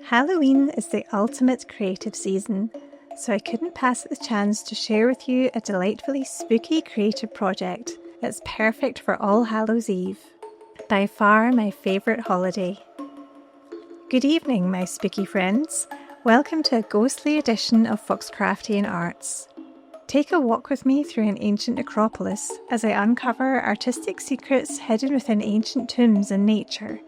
Halloween is the ultimate creative season, so I couldn't pass the chance to share with you a delightfully spooky creative project that's perfect for All Hallows Eve. By far my favourite holiday. Good evening, my spooky friends. Welcome to a ghostly edition of Foxcraftian Arts. Take a walk with me through an ancient necropolis as I uncover artistic secrets hidden within ancient tombs and nature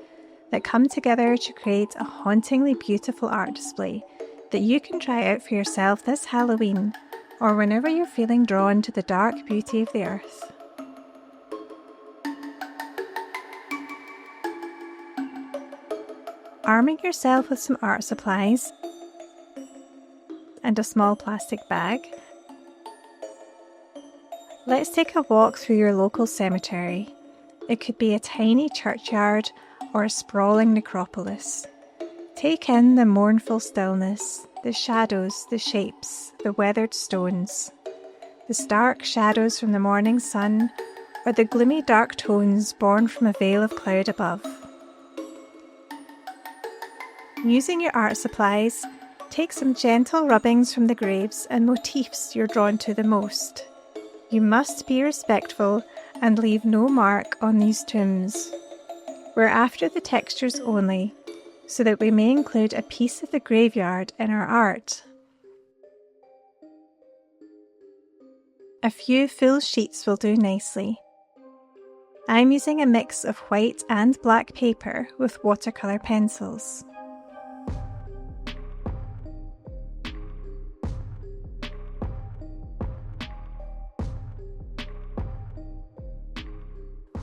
that come together to create a hauntingly beautiful art display that you can try out for yourself this Halloween or whenever you're feeling drawn to the dark beauty of the earth. Arming yourself with some art supplies and a small plastic bag, let's take a walk through your local cemetery. It could be a tiny churchyard or a sprawling necropolis. Take in the mournful stillness, the shadows, the shapes, the weathered stones, the stark shadows from the morning sun, or the gloomy dark tones born from a veil of cloud above. Using your art supplies, take some gentle rubbings from the graves and motifs you're drawn to the most. You must be respectful and leave no mark on these tombs. We're after the textures only, so that we may include a piece of the graveyard in our art. A few full sheets will do nicely. I'm using a mix of white and black paper with watercolour pencils.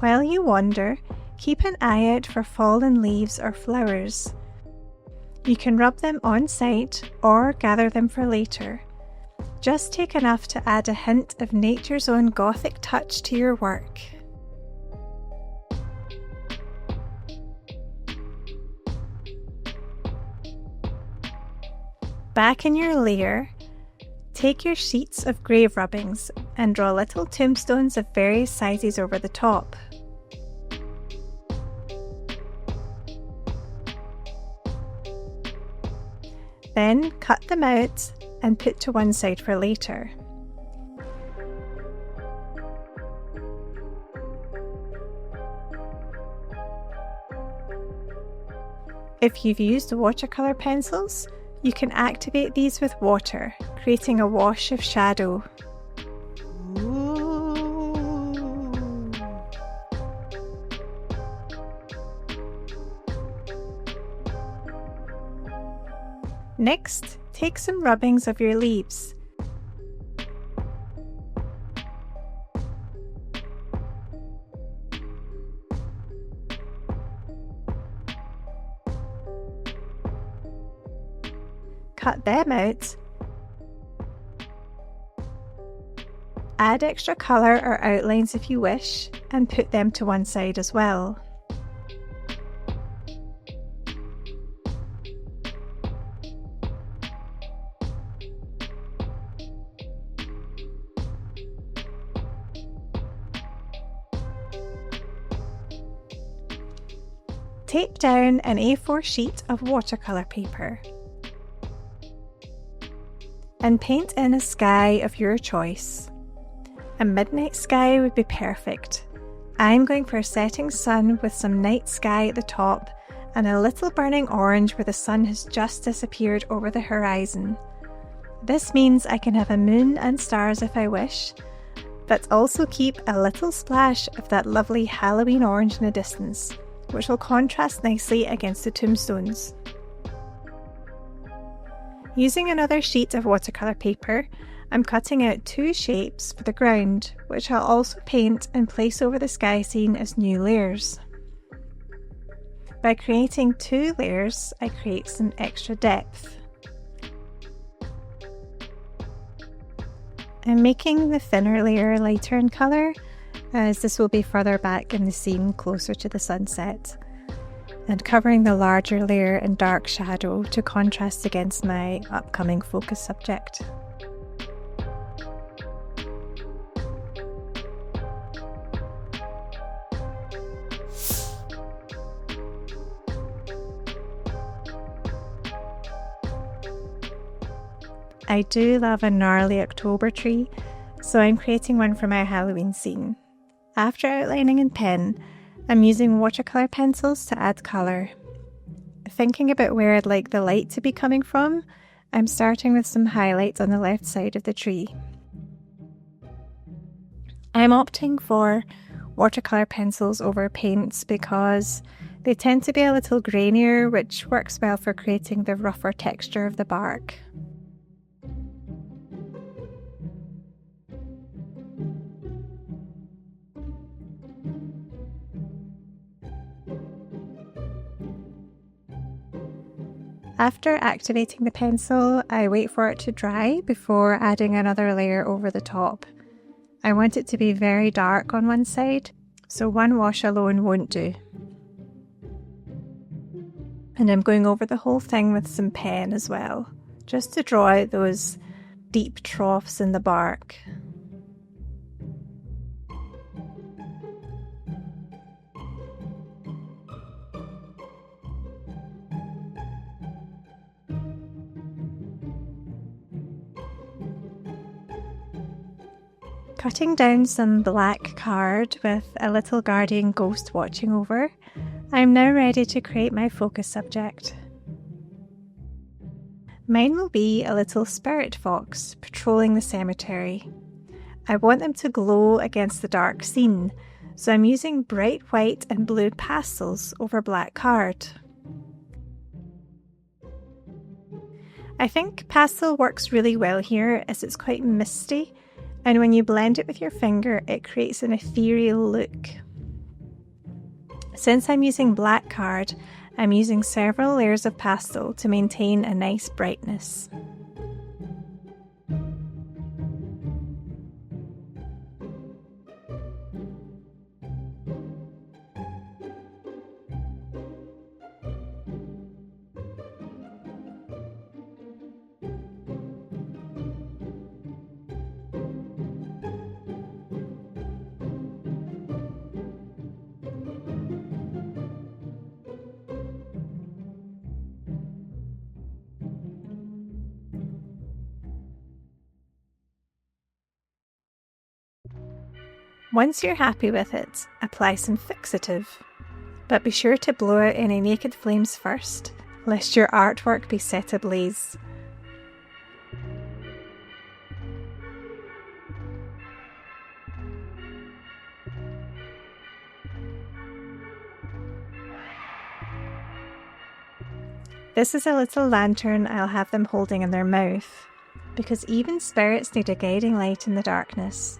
While you wander, keep an eye out for fallen leaves or flowers. You can rub them on site or gather them for later. Just take enough to add a hint of nature's own gothic touch to your work. Back in your layer, take your sheets of grave rubbings and draw little tombstones of various sizes over the top. Then cut them out and put to one side for later. If you've used watercolour pencils, you can activate these with water, creating a wash of shadow. Next, take some rubbings of your leaves. Cut them out. Add extra colour or outlines if you wish, and put them to one side as well. Tape down an A4 sheet of watercolour paper and paint in a sky of your choice. A midnight sky would be perfect. I'm going for a setting sun with some night sky at the top and a little burning orange where the sun has just disappeared over the horizon. This means I can have a moon and stars if I wish, but also keep a little splash of that lovely Halloween orange in the distance, which will contrast nicely against the tombstones. Using another sheet of watercolour paper, I'm cutting out two shapes for the ground, which I'll also paint and place over the sky scene as new layers. By creating two layers, I create some extra depth. I'm making the thinner layer lighter in colour, as this will be further back in the scene closer to the sunset, and covering the larger layer in dark shadow to contrast against my upcoming focus subject. I do love a gnarly October tree, so I'm creating one for my Halloween scene. After outlining in pen, I'm using watercolour pencils to add colour. Thinking about where I'd like the light to be coming from, I'm starting with some highlights on the left side of the tree. I'm opting for watercolour pencils over paints because they tend to be a little grainier, which works well for creating the rougher texture of the bark. After activating the pencil, I wait for it to dry before adding another layer over the top. I want it to be very dark on one side, so one wash alone won't do. And I'm going over the whole thing with some pen as well, just to draw out those deep troughs in the bark. Cutting down some black card with a little guardian ghost watching over, I'm now ready to create my focus subject. Mine will be a little spirit fox patrolling the cemetery. I want them to glow against the dark scene, so I'm using bright white and blue pastels over black card. I think pastel works really well here as it's quite misty, and when you blend it with your finger it creates an ethereal look. Since I'm using black card, I'm using several layers of pastel to maintain a nice brightness. Once you're happy with it, apply some fixative, but be sure to blow out any naked flames first, lest your artwork be set ablaze. This is a little lantern I'll have them holding in their mouth, because even spirits need a guiding light in the darkness.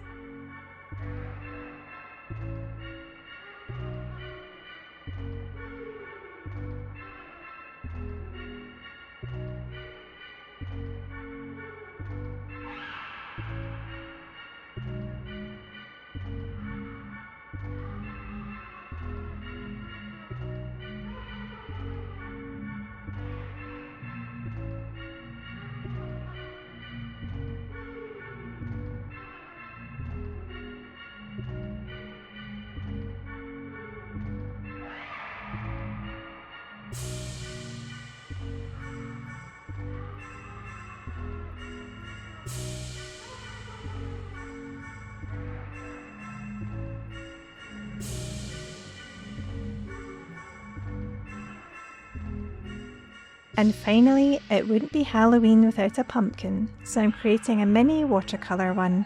And finally, it wouldn't be Halloween without a pumpkin, so I'm creating a mini watercolour one.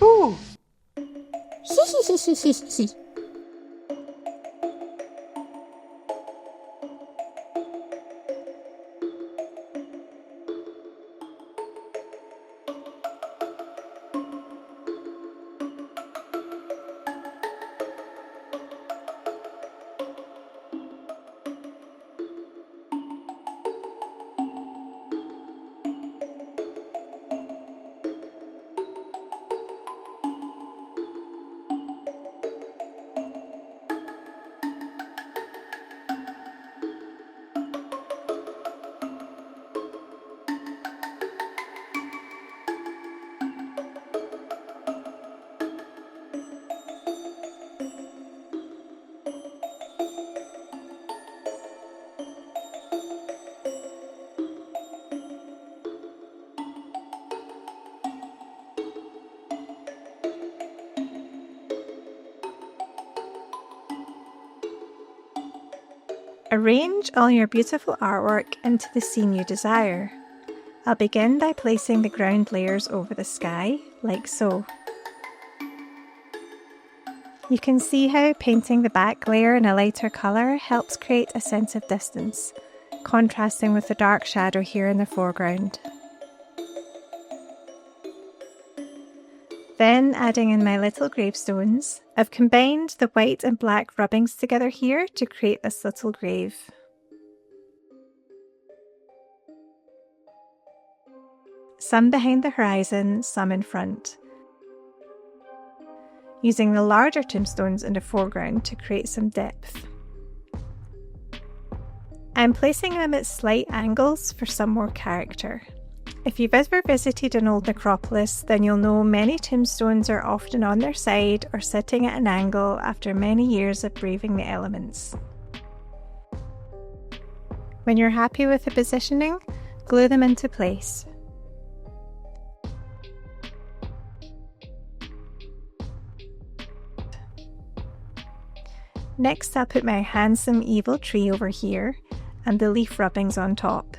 Ooh! Hee. Arrange all your beautiful artwork into the scene you desire. I'll begin by placing the ground layers over the sky, like so. You can see how painting the back layer in a lighter colour helps create a sense of distance, contrasting with the dark shadow here in the foreground. Then adding in my little gravestones, I've combined the white and black rubbings together here to create this little grave. Some behind the horizon, some in front. Using the larger tombstones in the foreground to create some depth. I'm placing them at slight angles for some more character. If you've ever visited an old necropolis, then you'll know many tombstones are often on their side or sitting at an angle after many years of braving the elements. When you're happy with the positioning, glue them into place. Next, I'll put my handsome evil tree over here and the leaf rubbings on top.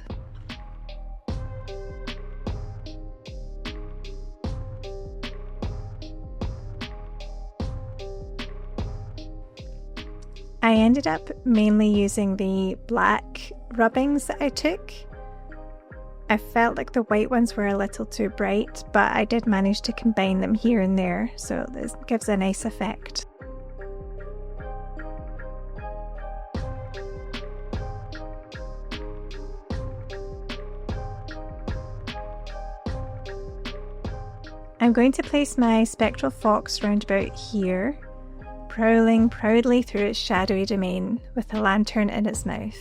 I ended up mainly using the black rubbings that I took. I felt like the white ones were a little too bright, but I did manage to combine them here and there, so this gives a nice effect. I'm going to place my spectral fox round about here, prowling proudly through its shadowy domain with a lantern in its mouth.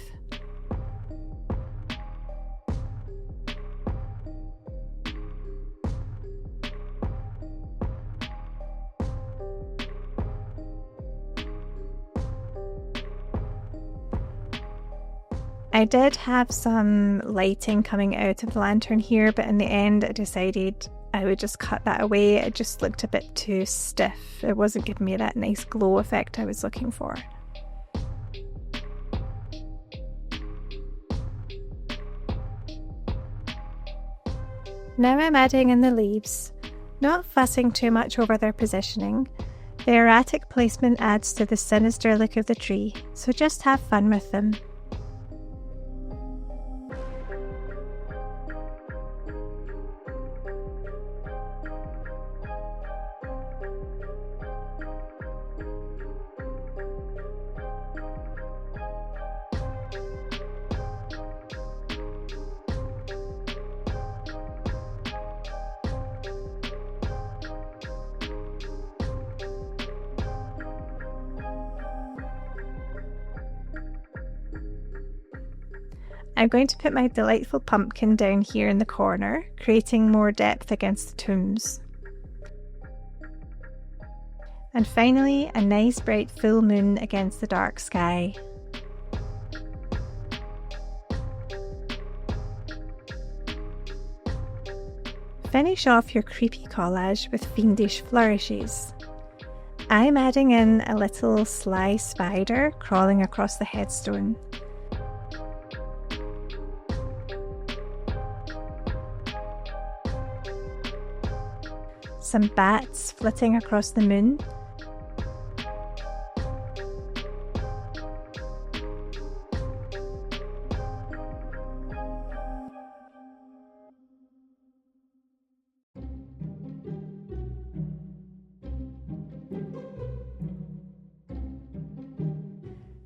I did have some lighting coming out of the lantern here, but in the end I decided I would just cut that away. It just looked a bit too stiff. It wasn't giving me that nice glow effect I was looking for. Now I'm adding in the leaves, not fussing too much over their positioning. The erratic placement adds to the sinister look of the tree, so just have fun with them. I'm going to put my delightful pumpkin down here in the corner, creating more depth against the tombs. And finally, a nice bright full moon against the dark sky. Finish off your creepy collage with fiendish flourishes. I'm adding in a little sly spider crawling across the headstone. Some bats flitting across the moon.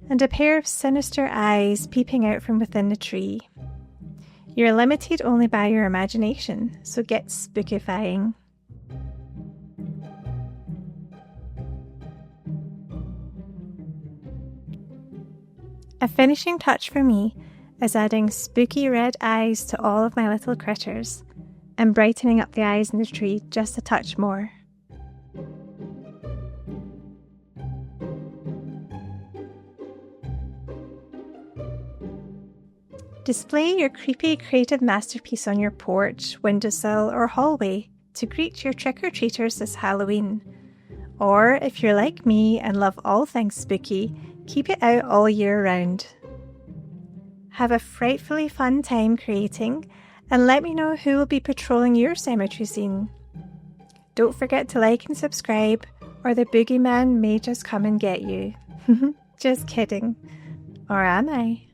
And a pair of sinister eyes peeping out from within the tree. You're limited only by your imagination, so get spookifying. A finishing touch for me is adding spooky red eyes to all of my little critters and brightening up the eyes in the tree just a touch more. Display your creepy creative masterpiece on your porch, windowsill or hallway to greet your trick-or-treaters this Halloween. Or if you're like me and love all things spooky, keep it out all year round. Have a frightfully fun time creating, and let me know who will be patrolling your cemetery scene. Don't forget to like and subscribe, or the boogeyman may just come and get you. Just kidding. Or am I?